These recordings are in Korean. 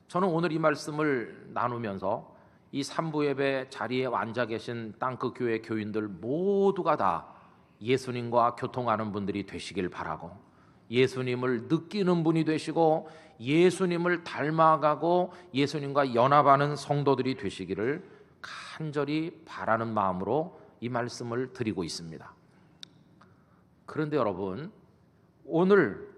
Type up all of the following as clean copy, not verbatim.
저는 오늘 이 말씀을 나누면서 이 삼부 예배 자리에 앉아 계신 땅끝 교회 교인들 모두가 다 예수님과 교통하는 분들이 되시길 바라고, 예수님을 느끼는 분이 되시고 예수님을 닮아가고 예수님과 연합하는 성도들이 되시기를 간절히 바라는 마음으로 이 말씀을 드리고 있습니다. 그런데 여러분, 오늘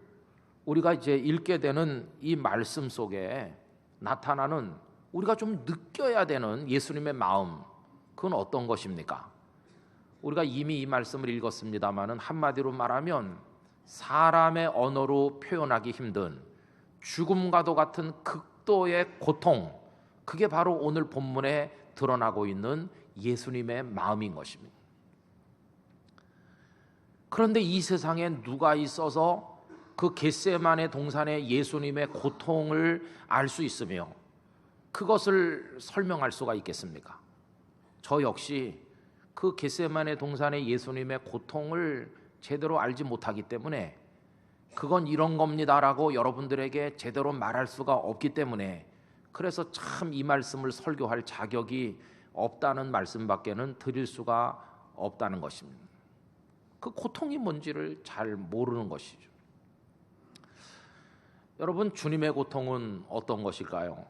우리가 이제 읽게 되는 이 말씀 속에 나타나는 우리가 좀 느껴야 되는 예수님의 마음, 그건 어떤 것입니까? 우리가 이미 이 말씀을 읽었습니다마는 한마디로 말하면 사람의 언어로 표현하기 힘든 죽음과도 같은 극도의 고통, 그게 바로 오늘 본문에 드러나고 있는 예수님의 마음인 것입니다. 그런데 이 세상에 누가 있어서 그 겟세마네 동산의 예수님의 고통을 알 수 있으며 그것을 설명할 수가 있겠습니까? 저 역시 그 겟세마네 동산의 예수님의 고통을 제대로 알지 못하기 때문에, 그건 이런 겁니다라고 여러분들에게 제대로 말할 수가 없기 때문에, 그래서 참 이 말씀을 설교할 자격이 없다는 말씀밖에는 드릴 수가 없다는 것입니다. 그 고통이 뭔지를 잘 모르는 것이죠. 여러분, 주님의 고통은 어떤 것일까요?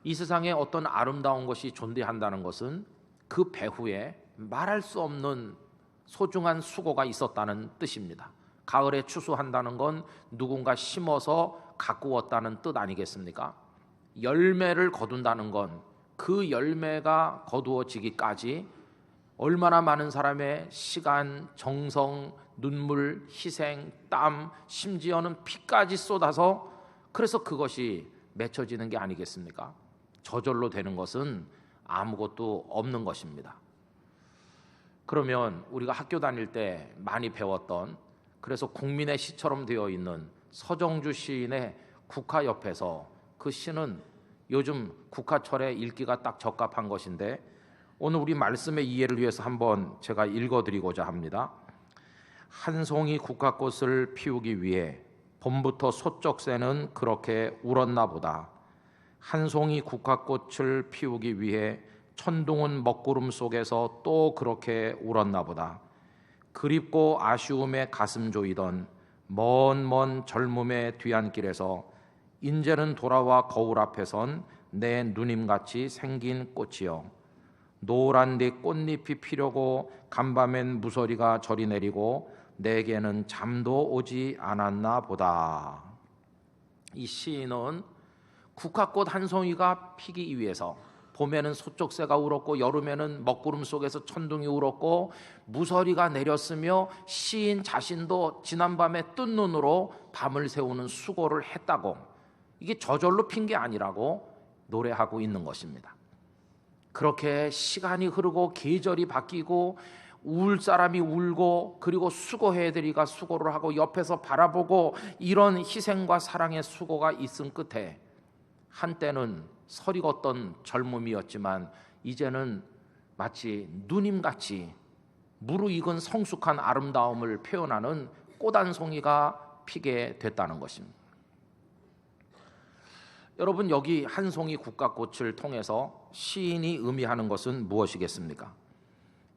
이 세상에 어떤 아름다운 것이 존재한다는 것은 그 배후에 말할 수 없는 소중한 수고가 있었다는 뜻입니다. 가을에 추수한다는 건 누군가 심어서 가꾸었다는 뜻 아니겠습니까? 열매를 거둔다는 건 그 열매가 거두어지기까지 얼마나 많은 사람의 시간, 정성, 눈물, 희생, 땀, 심지어는 피까지 쏟아서, 그래서 그것이 맺혀지는 게 아니겠습니까? 저절로 되는 것은 아무것도 없는 것입니다. 그러면 우리가 학교 다닐 때 많이 배웠던, 그래서 국민의 시처럼 되어 있는 서정주 시인의 국화 옆에서, 그 시는 요즘 국화철에 읽기가 딱 적합한 것인데 오늘 우리 말씀의 이해를 위해서 한번 제가 읽어드리고자 합니다. 한 송이 국화꽃을 피우기 위해 봄부터 소쩍새는 그렇게 울었나 보다. 한 송이 국화꽃을 피우기 위해 천둥은 먹구름 속에서 또 그렇게 울었나 보다. 그립고 아쉬움에 가슴 조이던 먼 젊음의 뒤안길에서 인제는 돌아와 거울 앞에 선 내 누님같이 생긴 꽃이여. 노란 네 꽃잎이 피려고 간밤엔 무서리가 저리 내리고 내게는 잠도 오지 않았나 보다. 이 시인은 국화꽃 한 송이가 피기 위해서, 봄에는 소쩍새가 울었고 여름에는 먹구름 속에서 천둥이 울었고 무서리가 내렸으며 시인 자신도 지난밤에 뜬 눈으로 밤을 새우는 수고를 했다고, 이게 저절로 핀 게 아니라고 노래하고 있는 것입니다. 그렇게 시간이 흐르고 계절이 바뀌고 울 사람이 울고, 그리고 수고해드리가 수고를 하고 옆에서 바라보고, 이런 희생과 사랑의 수고가 있은 끝에 한때는 서리걷던 젊음이었지만 이제는 마치 누님같이 무르익은 성숙한 아름다움을 표현하는 꽃 한 송이가 피게 됐다는 것입니다. 여러분, 여기 한 송이 국화꽃을 통해서 시인이 의미하는 것은 무엇이겠습니까?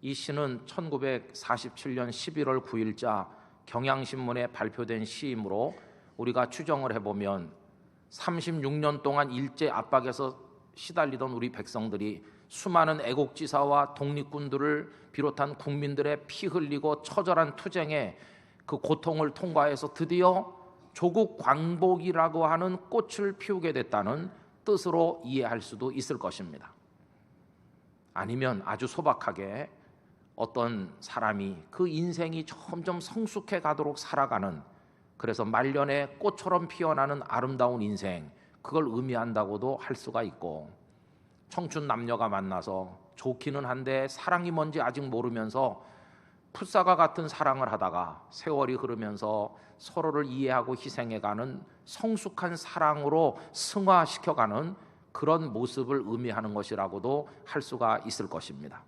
이 시는 1947년 11월 9일자 경향신문에 발표된 시이므로 우리가 추정을 해보면 36년 동안 일제 압박에서 시달리던 우리 백성들이 수많은 애국지사와 독립군들을 비롯한 국민들의 피 흘리고 처절한 투쟁에 그 고통을 통과해서 드디어 조국 광복이라고 하는 꽃을 피우게 됐다는 뜻으로 이해할 수도 있을 것입니다. 아니면 아주 소박하게 어떤 사람이 그 인생이 점점 성숙해 가도록 살아가는, 그래서 말년에 꽃처럼 피어나는 아름다운 인생, 그걸 의미한다고도 할 수가 있고, 청춘 남녀가 만나서 좋기는 한데 사랑이 뭔지 아직 모르면서 풋사과 같은 사랑을 하다가 세월이 흐르면서 서로를 이해하고 희생해가는 성숙한 사랑으로 승화시켜가는 그런 모습을 의미하는 것이라고도 할 수가 있을 것입니다.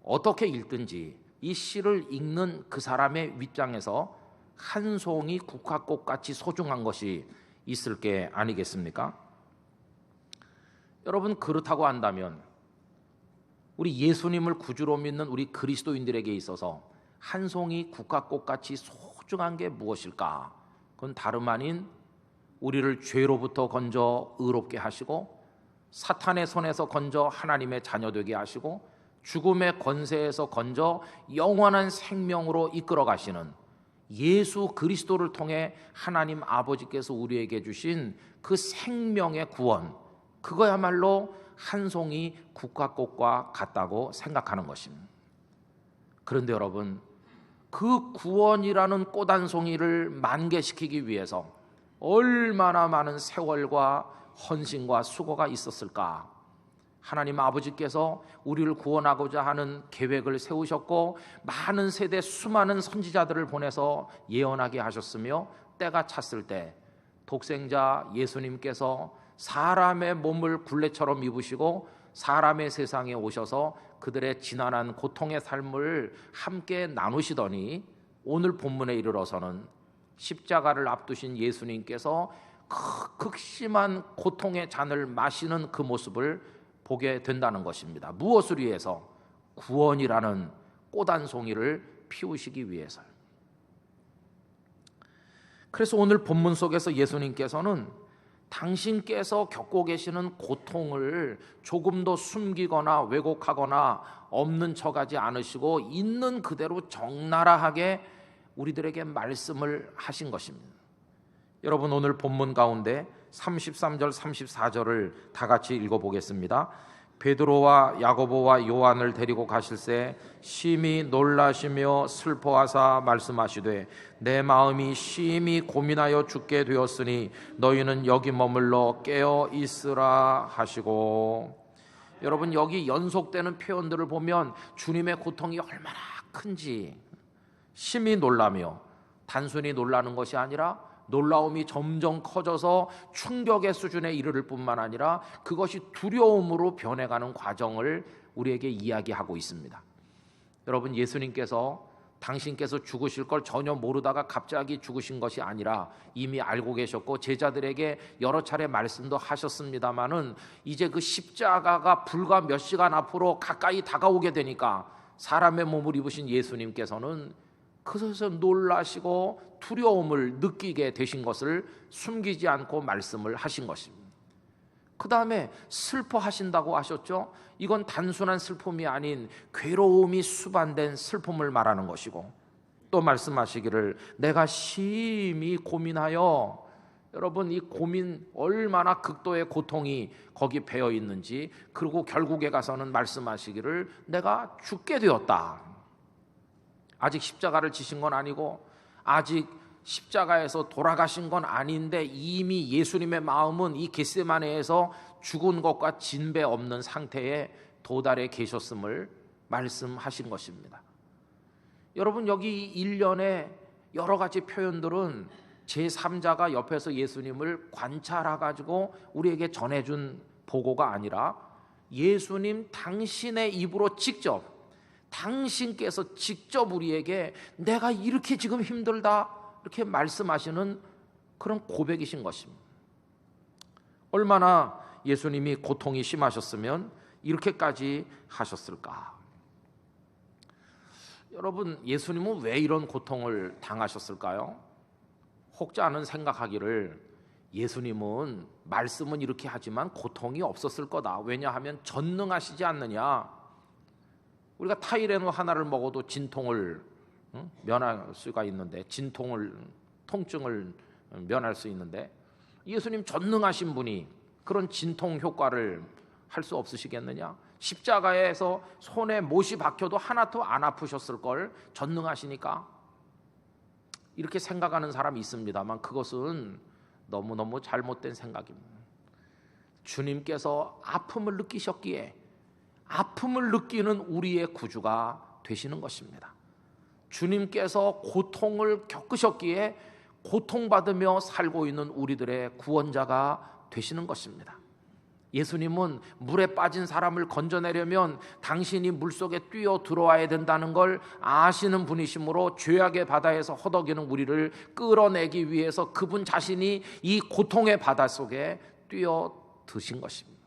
어떻게 읽든지 이 시를 읽는 그 사람의 입장에서 한 송이 국화꽃같이 소중한 것이 있을 게 아니겠습니까? 여러분, 그렇다고 한다면 우리 예수님을 구주로 믿는 우리 그리스도인들에게 있어서 한 송이 국화꽃같이 소중한 게 무엇일까? 그건 다름 아닌 우리를 죄로부터 건져 의롭게 하시고 사탄의 손에서 건져 하나님의 자녀 되게 하시고 죽음의 권세에서 건져 영원한 생명으로 이끌어 가시는 예수 그리스도를 통해 하나님 아버지께서 우리에게 주신 그 생명의 구원, 그거야말로 한 송이 국화꽃과 같다고 생각하는 것입니다. 그런데 여러분, 그 구원이라는 꽃 한 송이를 만개시키기 위해서 얼마나 많은 세월과 헌신과 수고가 있었을까? 하나님 아버지께서 우리를 구원하고자 하는 계획을 세우셨고 많은 세대 수많은 선지자들을 보내서 예언하게 하셨으며 때가 찼을 때 독생자 예수님께서 사람의 몸을 굴레처럼 입으시고 사람의 세상에 오셔서 그들의 지난한 고통의 삶을 함께 나누시더니 오늘 본문에 이르러서는 십자가를 앞두신 예수님께서 극심한 고통의 잔을 마시는 그 모습을 보게 된다는 것입니다. 무엇을 위해서? 구원이라는 꽃 한 송이를 피우시기 위해서요. 그래서 오늘 본문 속에서 예수님께서는 당신께서 겪고 계시는 고통을 조금도 숨기거나 왜곡하거나 없는 척하지 않으시고 있는 그대로 적나라하게 우리들에게 말씀을 하신 것입니다. 여러분, 오늘 본문 가운데 33절 34절을 다 같이 읽어보겠습니다. 베드로와 야고보와 요한을 데리고 가실새 심히 놀라시며 슬퍼하사 말씀하시되 내 마음이 심히 고민하여 죽게 되었으니 너희는 여기 머물러 깨어 있으라 하시고. 여러분, 여기 연속되는 표현들을 보면 주님의 고통이 얼마나 큰지 심히 놀라며, 단순히 놀라는 것이 아니라 놀라움이 점점 커져서 충격의 수준에 이르를 뿐만 아니라 그것이 두려움으로 변해가는 과정을 우리에게 이야기하고 있습니다. 여러분, 예수님께서 당신께서 죽으실 걸 전혀 모르다가 갑자기 죽으신 것이 아니라 이미 알고 계셨고 제자들에게 여러 차례 말씀도 하셨습니다마는 이제 그 십자가가 불과 몇 시간 앞으로 가까이 다가오게 되니까 사람의 몸을 입으신 예수님께서는 그것에서 놀라시고 두려움을 느끼게 되신 것을 숨기지 않고 말씀을 하신 것입니다. 그 다음에 슬퍼하신다고 하셨죠. 이건 단순한 슬픔이 아닌 괴로움이 수반된 슬픔을 말하는 것이고, 또 말씀하시기를 내가 심히 고민하여, 여러분, 이 고민 얼마나 극도의 고통이 거기 배어 있는지, 그리고 결국에 가서는 말씀하시기를 내가 죽게 되었다. 아직 십자가를 지신 건 아니고 아직 십자가에서 돌아가신 건 아닌데 이미 예수님의 마음은 이 겟세마네에서 죽은 것과 진배 없는 상태에 도달해 계셨음을 말씀하신 것입니다. 여러분, 여기 일련의 여러 가지 표현들은 제3자가 옆에서 예수님을 관찰해가지고 우리에게 전해준 보고가 아니라 예수님 당신의 입으로 직접, 당신께서 직접 우리에게 내가 이렇게 지금 힘들다 이렇게 말씀하시는 그런 고백이신 것입니다. 얼마나 예수님이 고통이 심하셨으면 이렇게까지 하셨을까? 여러분, 예수님은 왜 이런 고통을 당하셨을까요? 혹자 않은 생각하기를 예수님은 말씀은 이렇게 하지만 고통이 없었을 거다. 왜냐하면 전능하시지 않느냐. 우리가 타이레놀 하나를 먹어도 진통을 면할 수가 있는데, 통증을 면할 수 있는데 예수님 전능하신 분이 그런 진통 효과를 할 수 없으시겠느냐? 십자가에서 손에 못이 박혀도 하나도 안 아프셨을 걸, 전능하시니까. 이렇게 생각하는 사람이 있습니다만 그것은 너무너무 잘못된 생각입니다. 주님께서 아픔을 느끼셨기에 아픔을 느끼는 우리의 구주가 되시는 것입니다. 주님께서 고통을 겪으셨기에 고통받으며 살고 있는 우리들의 구원자가 되시는 것입니다. 예수님은 물에 빠진 사람을 건져내려면 당신이 물속에 뛰어 들어와야 된다는 걸 아시는 분이시므로 죄악의 바다에서 허덕이는 우리를 끌어내기 위해서 그분 자신이 이 고통의 바다 속에 뛰어 드신 것입니다.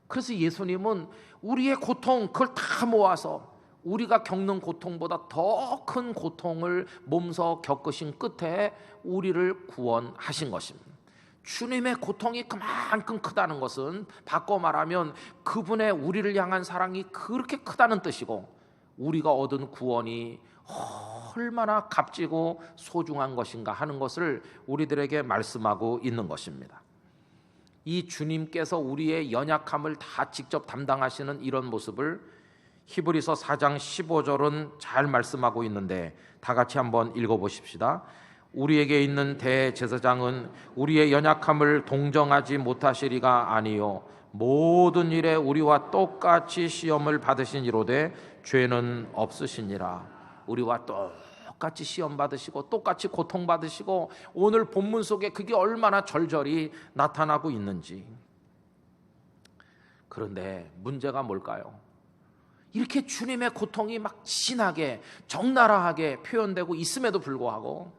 그래서 예수님은 우리의 고통, 그걸 다 모아서 우리가 겪는 고통보다 더 큰 고통을 몸소 겪으신 끝에 우리를 구원하신 것입니다. 주님의 고통이 그만큼 크다는 것은 바꿔 말하면 그분의 우리를 향한 사랑이 그렇게 크다는 뜻이고, 우리가 얻은 구원이 얼마나 값지고 소중한 것인가 하는 것을 우리들에게 말씀하고 있는 것입니다. 이 주님께서 우리의 연약함을 다 직접 담당하시는 이런 모습을 히브리서 4장 15절은 잘 말씀하고 있는데 다 같이 한번 읽어보십시다. 우리에게 있는 대제사장은 우리의 연약함을 동정하지 못하시리가 아니요 모든 일에 우리와 똑같이 시험을 받으시니로되 죄는 없으시니라. 우리와 똑같이 시험 받으시고 똑같이 고통 받으시고, 오늘 본문 속에 그게 얼마나 절절히 나타나고 있는지. 그런데 문제가 뭘까요? 이렇게 주님의 고통이 막 진하게 적나라하게 표현되고 있음에도 불구하고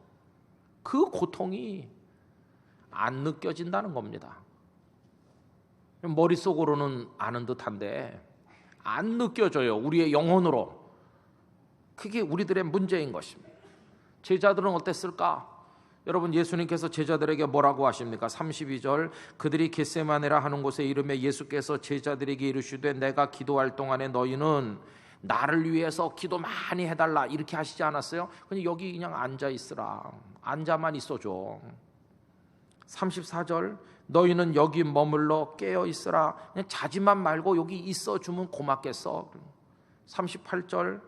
그 고통이 안 느껴진다는 겁니다. 머릿속으로는 아는 듯한데 안 느껴져요. 우리의 영혼으로. 그게 우리들의 문제인 것입니다. 제자들은 어땠을까? 여러분, 예수님께서 제자들에게 뭐라고 하십니까? 32절, 그들이 겟세마네라 하는 곳에 이르매 예수께서 제자들에게 이르시되 내가 기도할 동안에 너희는 나를 위해서 기도 많이 해달라 이렇게 하시지 않았어요? 그냥 여기 그냥 앉아 있으라. 앉아만 있어줘. 34절, 너희는 여기 머물러 깨어 있으라. 그냥 자지만 말고 여기 있어주면 고맙겠어. 38절,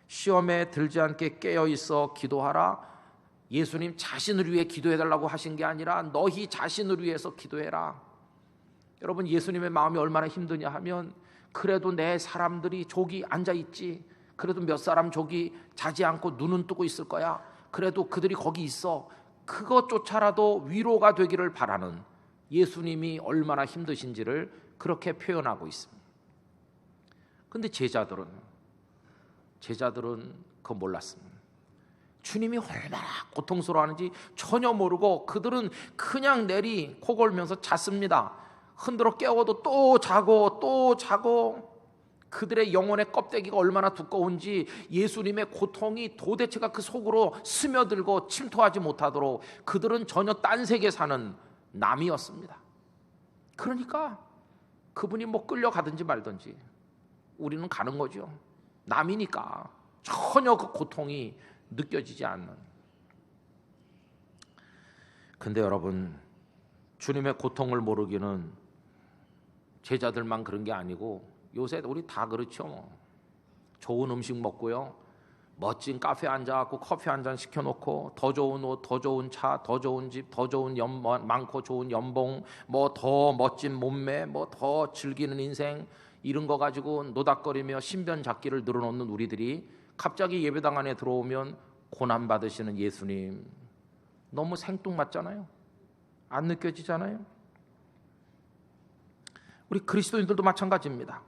시험에 들지 않게 깨어 있어 기도하라. 예수님 자신을 위해 기도해달라고 하신 게 아니라 너희 자신을 위해서 기도해라. 여러분, 예수님의 마음이 얼마나 힘드냐 하면, 그래도 내 사람들이 저기 앉아있지, 그래도 몇 사람 저기 자지 않고 눈은 뜨고 있을 거야, 그래도 그들이 거기 있어, 그것조차라도 위로가 되기를 바라는 예수님이 얼마나 힘드신지를 그렇게 표현하고 있습니다. 그런데 제자들은 그거 몰랐습니다. 주님이 얼마나 고통스러워하는지 전혀 모르고 그들은 그냥 내리 코골면서 잤습니다. 흔들어 깨워도 또 자고 또 자고, 그들의 영혼의 껍데기가 얼마나 두꺼운지 예수님의 고통이 도대체가 그 속으로 스며들고 침투하지 못하도록 그들은 전혀 딴 세계 사는 남이었습니다. 그러니까 그분이 뭐 끌려가든지 말든지 우리는 가는 거죠. 남이니까 전혀 그 고통이 느껴지지 않는. 근데 여러분, 주님의 고통을 모르기는 제자들만 그런 게 아니고 요새 우리 다 그렇죠. 좋은 음식 먹고요, 멋진 카페 앉아갖고 커피 한 잔 시켜놓고 더 좋은 옷, 더 좋은 차, 더 좋은 집, 더 좋은 많고 좋은 연봉, 뭐 더 멋진 몸매, 뭐 더 즐기는 인생, 이런 거 가지고 노닥거리며 신변 잡기를 늘어놓는 우리들이 갑자기 예배당 안에 들어오면 고난 받으시는 예수님 너무 생뚱맞잖아요. 안 느껴지잖아요. 우리 그리스도인들도 마찬가지입니다.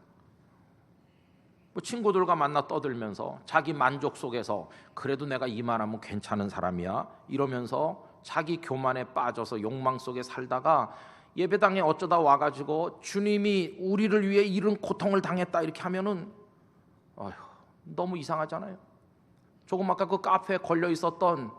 뭐 친구들과 만나 떠들면서 자기 만족 속에서 그래도 내가 이만하면 괜찮은 사람이야 이러면서 자기 교만에 빠져서 욕망 속에 살다가 예배당에 어쩌다 와가지고 주님이 우리를 위해 이런 고통을 당했다 이렇게 하면은 어휴, 너무 이상하잖아요. 조금 아까 그 카페에 걸려 있었던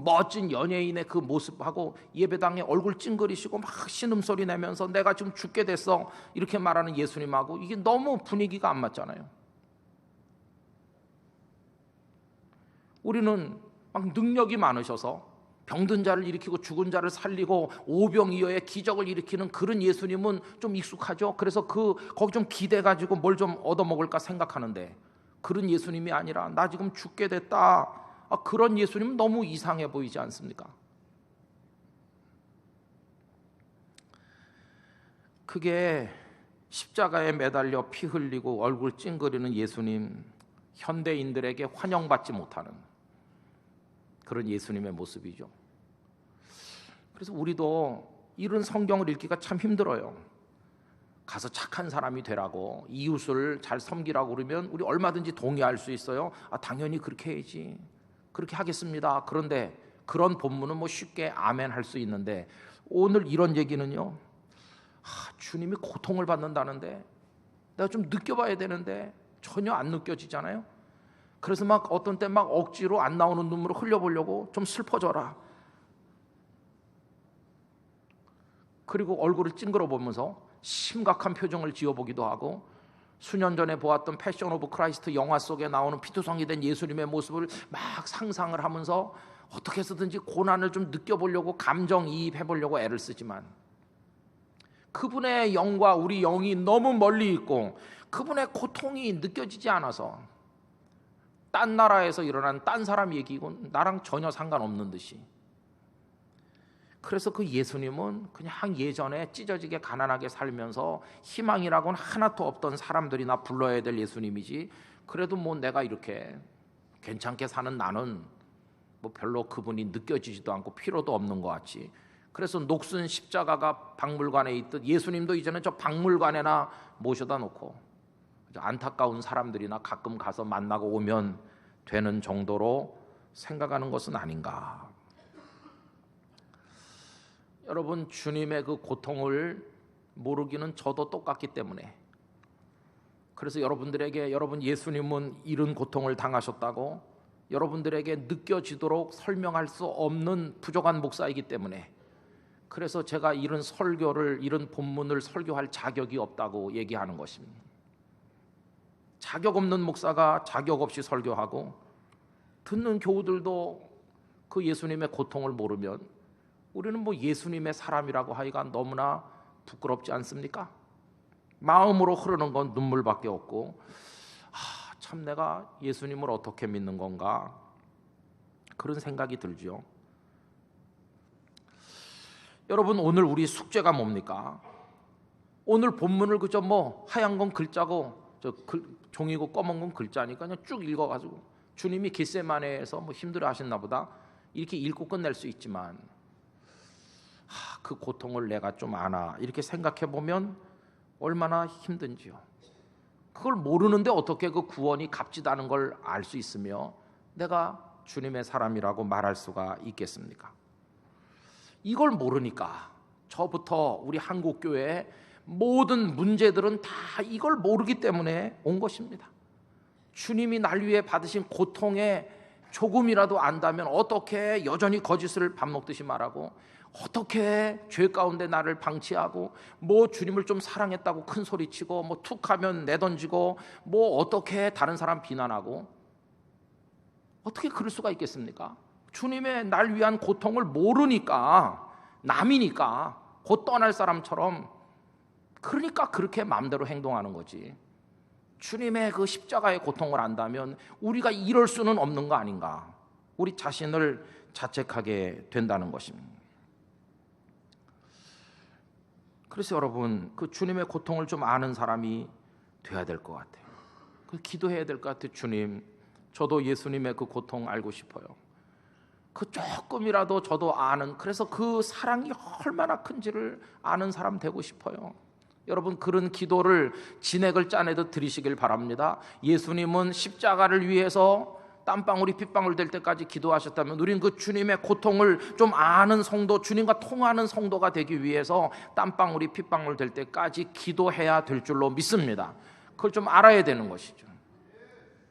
멋진 연예인의 그 모습하고 예배당에 얼굴 찡그리시고 막 신음소리 내면서 내가 지금 죽게 됐어 이렇게 말하는 예수님하고 이게 너무 분위기가 안 맞잖아요. 우리는 막 능력이 많으셔서 병든 자를 일으키고 죽은 자를 살리고 오병이어의 기적을 일으키는 그런 예수님은 좀 익숙하죠. 그래서 거기 좀 기대가지고 뭘 좀 얻어먹을까 생각하는데, 그런 예수님이 아니라 나 지금 죽게 됐다, 그런 예수님은 너무 이상해 보이지 않습니까? 그게 십자가에 매달려 피 흘리고 얼굴 찡그리는 예수님, 현대인들에게 환영받지 못하는 그런 예수님의 모습이죠. 그래서 우리도 이런 성경을 읽기가 참 힘들어요. 가서 착한 사람이 되라고, 이웃을 잘 섬기라고 그러면 우리 얼마든지 동의할 수 있어요. 당연히 그렇게 해야지, 그렇게 하겠습니다. 그런데 그런 본문은 뭐 쉽게 아멘 할 수 있는데, 오늘 이런 얘기는요, 주님이 고통을 받는다는데 내가 좀 느껴봐야 되는데 전혀 안 느껴지잖아요. 그래서 막 어떤 때 막 억지로 안 나오는 눈물을 흘려보려고, 좀 슬퍼져라. 그리고 얼굴을 찡그러 보면서 심각한 표정을 지어보기도 하고, 수년 전에 보았던 패션 오브 크라이스트 영화 속에 나오는 피투성이 된 예수님의 모습을 막 상상을 하면서 어떻게 해서든지 고난을 좀 느껴보려고, 감정이입해보려고 애를 쓰지만, 그분의 영과 우리 영이 너무 멀리 있고 그분의 고통이 느껴지지 않아서 딴 나라에서 일어난 딴 사람 얘기고 나랑 전혀 상관없는 듯이, 그래서 그 예수님은 그냥 예전에 찢어지게 가난하게 살면서 희망이라고는 하나도 없던 사람들이나 불러야 될 예수님이지, 그래도 뭐 내가 이렇게 괜찮게 사는 나는 뭐 별로 그분이 느껴지지도 않고 필요도 없는 것 같이, 그래서 녹슨 십자가가 박물관에 있듯 예수님도 이제는 저 박물관에나 모셔다 놓고 안타까운 사람들이나 가끔 가서 만나고 오면 되는 정도로 생각하는 것은 아닌가. 여러분, 주님의 그 고통을 모르기는 저도 똑같기 때문에, 그래서 여러분들에게, 여러분 예수님은 이런 고통을 당하셨다고 여러분들에게 느껴지도록 설명할 수 없는 부족한 목사이기 때문에, 그래서 제가 이런 설교를, 이런 본문을 설교할 자격이 없다고 얘기하는 것입니다. 자격 없는 목사가 자격 없이 설교하고, 듣는 교우들도 그 예수님의 고통을 모르면 우리는 뭐 예수님의 사람이라고 하기가 너무나 부끄럽지 않습니까? 마음으로 흐르는 건 눈물밖에 없고, 참 내가 예수님을 어떻게 믿는 건가, 그런 생각이 들죠. 여러분, 오늘 우리 숙제가 뭡니까? 오늘 본문을 그저 뭐 하얀 건 글자고 종이고 검은 건 글자니까 그냥 쭉 읽어가지고, 주님이 겟세마네에서 뭐 힘들어 하셨나 보다 이렇게 읽고 끝낼 수 있지만, 그 고통을 내가 좀 아나 이렇게 생각해 보면 얼마나 힘든지요. 그걸 모르는데 어떻게 그 구원이 값지다는 걸 알 수 있으며 내가 주님의 사람이라고 말할 수가 있겠습니까? 이걸 모르니까 저부터 우리 한국교회의 모든 문제들은 다 이걸 모르기 때문에 온 것입니다. 주님이 날 위해 받으신 고통에 조금이라도 안다면 어떻게 여전히 거짓을 밥 먹듯이 말하고, 어떻게 죄 가운데 나를 방치하고, 뭐 주님을 좀 사랑했다고 큰 소리치고, 뭐 툭하면 내던지고, 뭐 어떻게 다른 사람 비난하고, 어떻게 그럴 수가 있겠습니까? 주님의 날 위한 고통을 모르니까, 남이니까 곧 떠날 사람처럼, 그러니까 그렇게 마음대로 행동하는 거지. 주님의 그 십자가의 고통을 안다면 우리가 이럴 수는 없는 거 아닌가, 우리 자신을 자책하게 된다는 것입니다. 그래서 여러분, 그 주님의 고통을 좀 아는 사람이 돼야 될 것 같아요. 그 기도해야 될 것 같아요. 주님, 저도 예수님의 그 고통 알고 싶어요. 그 조금이라도 저도 아는, 그래서 그 사랑이 얼마나 큰지를 아는 사람 되고 싶어요. 여러분, 그런 기도를 진액을 짜내듯 드리시길 바랍니다. 예수님은 십자가를 위해서 땀방울이 핏방울 될 때까지 기도하셨다면, 우리는 그 주님의 고통을 좀 아는 성도, 주님과 통하는 성도가 되기 위해서 땀방울이 핏방울 될 때까지 기도해야 될 줄로 믿습니다. 그걸 좀 알아야 되는 것이죠.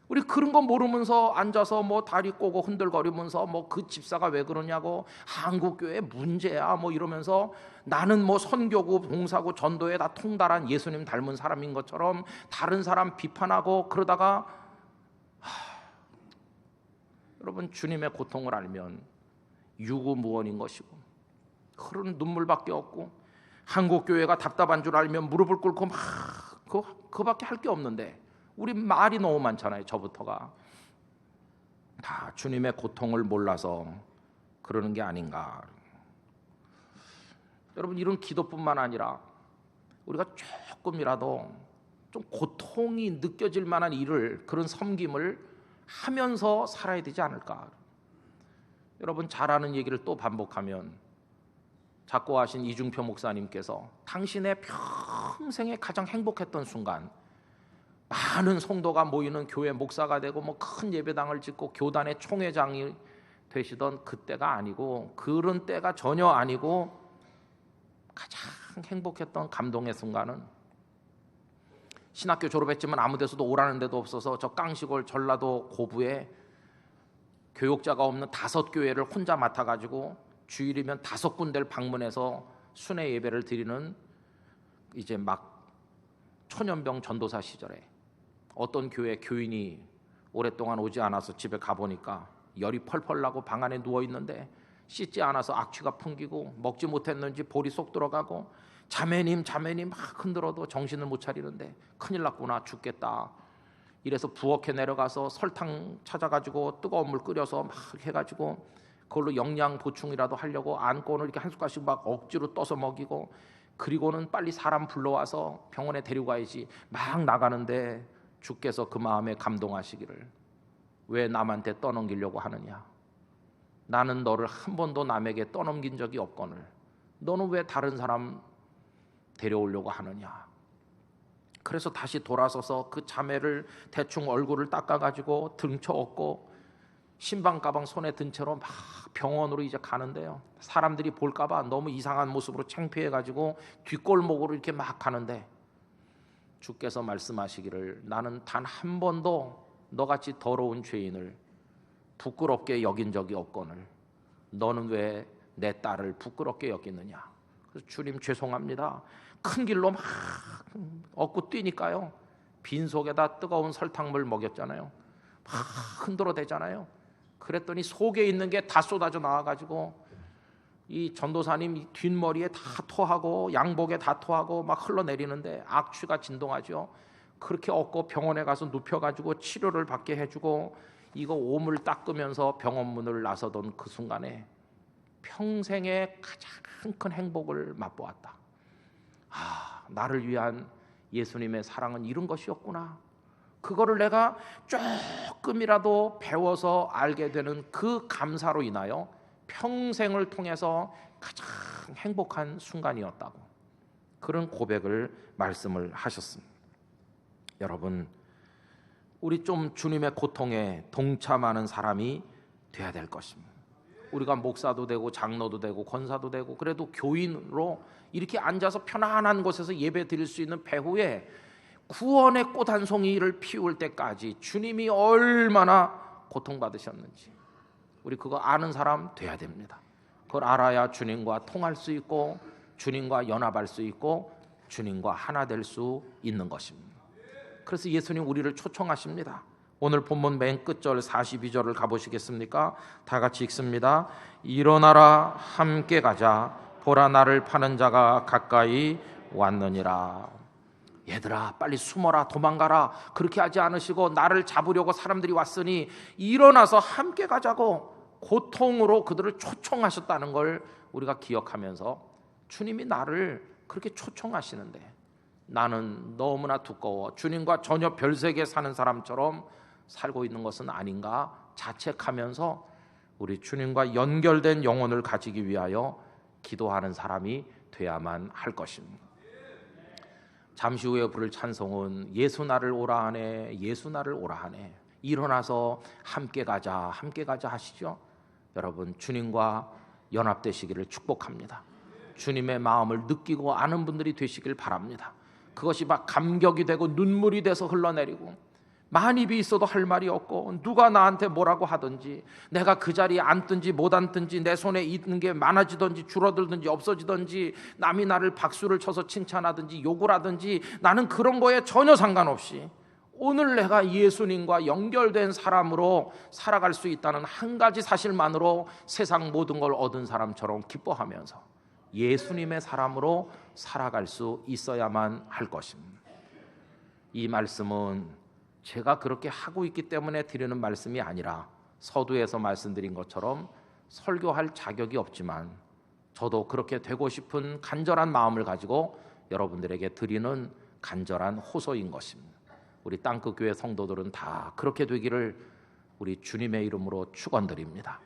우리 그런 거 모르면서 앉아서 뭐 다리 꼬고 흔들거리면서 뭐 그 집사가 왜 그러냐고, 한국교회 문제야 뭐 이러면서, 나는 뭐 선교고 봉사고 전도에 다 통달한 예수님 닮은 사람인 것처럼 다른 사람 비판하고 그러다가, 여러분, 주님의 고통을 알면 유구무원인 것이고 흐르는 눈물밖에 없고, 한국교회가 답답한 줄 알면 무릎을 꿇고 막 그거밖에 할 게 없는데, 우리 말이 너무 많잖아요. 저부터가 다 주님의 고통을 몰라서 그러는 게 아닌가. 여러분, 이런 기도뿐만 아니라 우리가 조금이라도 좀 고통이 느껴질 만한 일을, 그런 섬김을 하면서 살아야 되지 않을까. 여러분, 잘 아는 얘기를 또 반복하면 작고하신 이중표 목사님께서 당신의 평생에 가장 행복했던 순간, 많은 성도가 모이는 교회 목사가 되고 뭐 큰 예배당을 짓고 교단의 총회장이 되시던 그때가 아니고, 그런 때가 전혀 아니고, 가장 행복했던 감동의 순간은 신학교 졸업했지만 아무 데서도 오라는 데도 없어서 저 깡시골 전라도 고부에 교육자가 없는 5교회를 혼자 맡아가지고 주일이면 5군데를 방문해서 순회 예배를 드리는, 이제 막 초년병 전도사 시절에 어떤 교회 교인이 오랫동안 오지 않아서 집에 가보니까 열이 펄펄 나고 방 안에 누워있는데 씻지 않아서 악취가 풍기고 먹지 못했는지 볼이 쏙 들어가고 자매님 막 흔들어도 정신을 못 차리는데 큰일 났구나, 죽겠다. 이래서 부엌에 내려가서 설탕 찾아가지고 뜨거운 물 끓여서 막 해가지고 그걸로 영양 보충이라도 하려고 안고는 이렇게 한 숟갈씩 막 억지로 떠서 먹이고, 그리고는 빨리 사람 불러와서 병원에 데리고 가야지 막 나가는데 주께서 그 마음에 감동하시기를, 왜 남한테 떠넘기려고 하느냐, 나는 너를 한 번도 남에게 떠넘긴 적이 없거늘 너는 왜 다른 사람 데려오려고 하느냐. 그래서 다시 돌아서서 그 자매를 대충 얼굴을 닦아가지고 등쳐 업고 신방 가방 손에 든 채로 막 병원으로 이제 가는데요, 사람들이 볼까봐 너무 이상한 모습으로 창피해가지고 뒷골목으로 이렇게 막 가는데 주께서 말씀하시기를, 나는 단 한 번도 너같이 더러운 죄인을 부끄럽게 여긴 적이 없거늘 너는 왜 내 딸을 부끄럽게 여기느냐. 그래서 주님 죄송합니다. 큰 길로 막 얻고 뛰니까요, 빈속에다 뜨거운 설탕물 먹였잖아요. 막 흔들어 대잖아요. 그랬더니 속에 있는 게 다 쏟아져 나와가지고 이 전도사님 뒷머리에 다 토하고 양복에 다 토하고 막 흘러내리는데 악취가 진동하죠. 그렇게 얻고 병원에 가서 눕혀가지고 치료를 받게 해주고 이거 오물 닦으면서 병원 문을 나서던 그 순간에 평생에 가장 큰 행복을 맛보았다. 나를 위한 예수님의 사랑은 이런 것이었구나. 그거를 내가 조금이라도 배워서 알게 되는 그 감사로 인하여 평생을 통해서 가장 행복한 순간이었다고, 그런 고백을 말씀을 하셨습니다. 여러분, 우리 좀 주님의 고통에 동참하는 사람이 돼야 될 것입니다. 우리가 목사도 되고 장로도 되고 권사도 되고 그래도 교인으로 이렇게 앉아서 편안한 곳에서 예배 드릴 수 있는 배후에 구원의 꽃 한 송이를 피울 때까지 주님이 얼마나 고통받으셨는지 우리 그거 아는 사람 돼야 됩니다. 그걸 알아야 주님과 통할 수 있고 주님과 연합할 수 있고 주님과 하나 될 수 있는 것입니다. 그래서 예수님 우리를 초청하십니다. 오늘 본문 맨 끝절 42절을 가보시겠습니까? 다 같이 읽습니다. 일어나라 함께 가자 보라 나를 파는 자가 가까이 왔느니라. 얘들아 빨리 숨어라 도망가라 그렇게 하지 않으시고 나를 잡으려고 사람들이 왔으니 일어나서 함께 가자고 고통으로 그들을 초청하셨다는 걸 우리가 기억하면서 주님이 나를 그렇게 초청하시는데 나는 너무나 두꺼워 주님과 전혀 별세계 사는 사람처럼 살고 있는 것은 아닌가 자책하면서 우리 주님과 연결된 영혼을 가지기 위하여 기도하는 사람이 돼야만 할 것입니다. 잠시 후에 부를 찬송은 예수 나를 오라 하네 예수 나를 오라 하네. 일어나서 함께 가자 하시죠. 여러분 주님과 연합되시기를 축복합니다. 주님의 마음을 느끼고 아는 분들이 되시길 바랍니다. 그것이 막 감격이 되고 눈물이 돼서 흘러내리고 많이 입이 있어도 할 말이 없고 누가 나한테 뭐라고 하든지 내가 그 자리에 앉든지 못 앉든지 내 손에 있는 게 많아지든지 줄어들든지 없어지든지 남이 나를 박수를 쳐서 칭찬하든지 욕을 하든지 나는 그런 거에 전혀 상관없이 오늘 내가 예수님과 연결된 사람으로 살아갈 수 있다는 한 가지 사실만으로 세상 모든 걸 얻은 사람처럼 기뻐하면서 예수님의 사람으로 살아갈 수 있어야만 할 것입니다. 이 말씀은 제가 그렇게 하고 있기 때문에 드리는 말씀이 아니라 서두에서 말씀드린 것처럼 설교할 자격이 없지만 저도 그렇게 되고 싶은 간절한 마음을 가지고 여러분들에게 드리는 간절한 호소인 것입니다. 우리 땅끝 교회 성도들은 다 그렇게 되기를 우리 주님의 이름으로 축원드립니다.